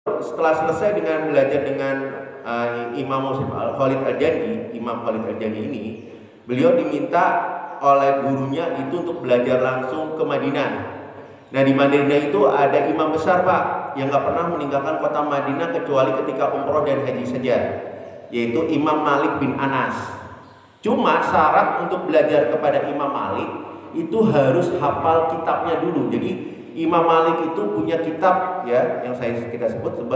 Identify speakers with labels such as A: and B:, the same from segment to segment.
A: setelah selesai dengan belajar dengan Imam Khalid Al-Jani, Imam Khalid Al-Jani ini, beliau diminta oleh gurunya itu untuk belajar langsung ke Madinah. Nah, di Madinah itu ada imam besar, Pak, yang gak pernah meninggalkan kota Madinah kecuali ketika umroh dan haji saja, yaitu Imam Malik bin Anas. Cuma syarat untuk belajar kepada Imam Malik itu harus hafal kitabnya dulu. Jadi Imam Malik itu punya kitab, ya, yang kita sebut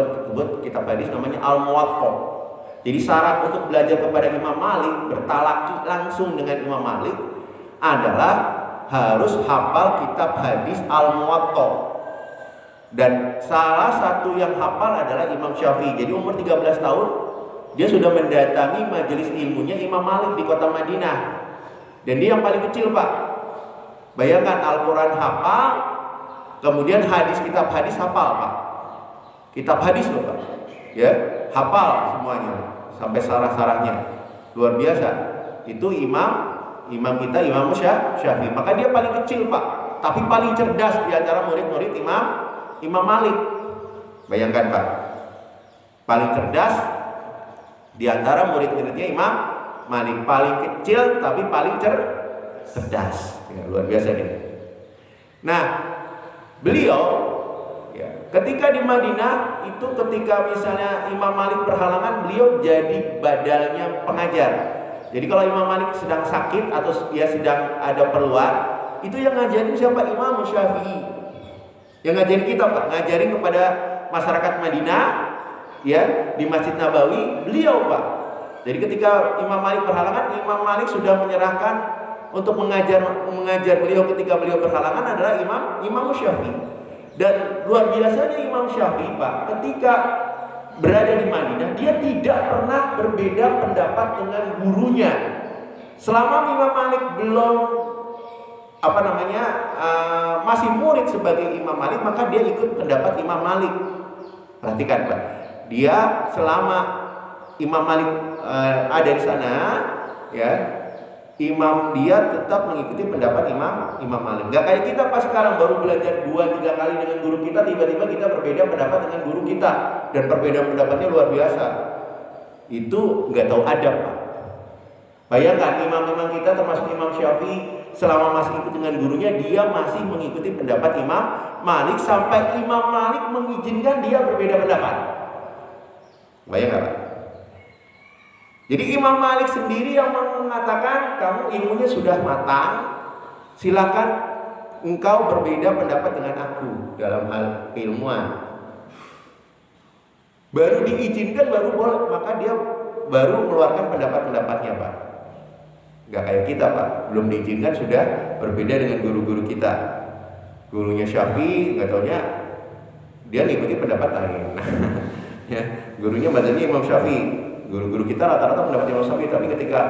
A: kitab hadis namanya Al-Muwatta. Jadi syarat untuk belajar kepada Imam Malik, bertalaki langsung dengan Imam Malik, adalah harus hafal kitab hadis Al-Muwatta. Dan salah satu yang hafal adalah Imam Syafi'i. Jadi umur 13 tahun dia sudah mendatangi majelis ilmunya Imam Malik di kota Madinah. Dan dia yang paling kecil, Pak. Bayangkan, Al-Quran hafal, kemudian kitab hadis hafal, Pak. Kitab hadis loh, Pak. Ya, hafal semuanya sampai sarah-sarahnya. Luar biasa. Itu imam kita, Imam Syafi'i. Maka dia paling kecil, Pak, tapi paling cerdas di antara murid-murid Imam Malik. Bayangkan, Pak. Paling cerdas di antara murid-muridnya Imam Malik, paling kecil tapi paling cerdas. Ya, luar biasa nih. Nah, beliau, ya, ketika di Madinah itu, ketika misalnya Imam Malik berhalangan, beliau jadi badalnya pengajar. Jadi kalau Imam Malik sedang sakit atau dia sedang ada perluan, itu yang ngajarin siapa? Imam Syafi'i. Yang ngajarin kita, Pak, ngajarin kepada masyarakat Madinah, ya, di Masjid Nabawi, beliau, Pak. Jadi ketika Imam Malik berhalangan, Imam Malik sudah menyerahkan untuk mengajar beliau ketika beliau berhalangan adalah Imam Syafi'i. Dan luar biasanya Imam Syafi'i, Pak, ketika berada di Madinah, dia tidak pernah berbeda pendapat dengan gurunya. Selama Imam Malik belum masih murid sebagai Imam Malik, maka dia ikut pendapat Imam Malik. Perhatikan, Pak, dia selama Imam Malik ada di sana, ya, dia tetap mengikuti pendapat Imam Malik. Gak kayak kita pas sekarang baru belajar 2-3 kali dengan guru kita, tiba-tiba kita berbeda pendapat dengan guru kita, dan perbedaan pendapatnya luar biasa. Itu nggak tahu adab, Pak. Bayangkan, imam-imam kita termasuk Imam Syafi'i, selama masih ikut dengan gurunya, dia masih mengikuti pendapat Imam Malik sampai Imam Malik mengizinkan dia berbeda pendapat. Bayangkan, Pak. Jadi Imam Malik sendiri yang mengatakan, kamu ilmunya sudah matang, silakan engkau berbeda pendapat dengan aku dalam hal keilmuan. Baru diizinkan, baru boleh, maka dia baru mengeluarkan pendapat-pendapatnya, Pak. Gak kayak kita, Pak, belum diizinkan sudah berbeda dengan guru-guru kita. Gurunya Syafi'i, nggak taunya dia ngikuti pendapat lain. Ya, gurunya mazhabnya Imam Syafi'i. Guru-guru kita rata-rata pendapat Imam Syafi'i, tapi ketika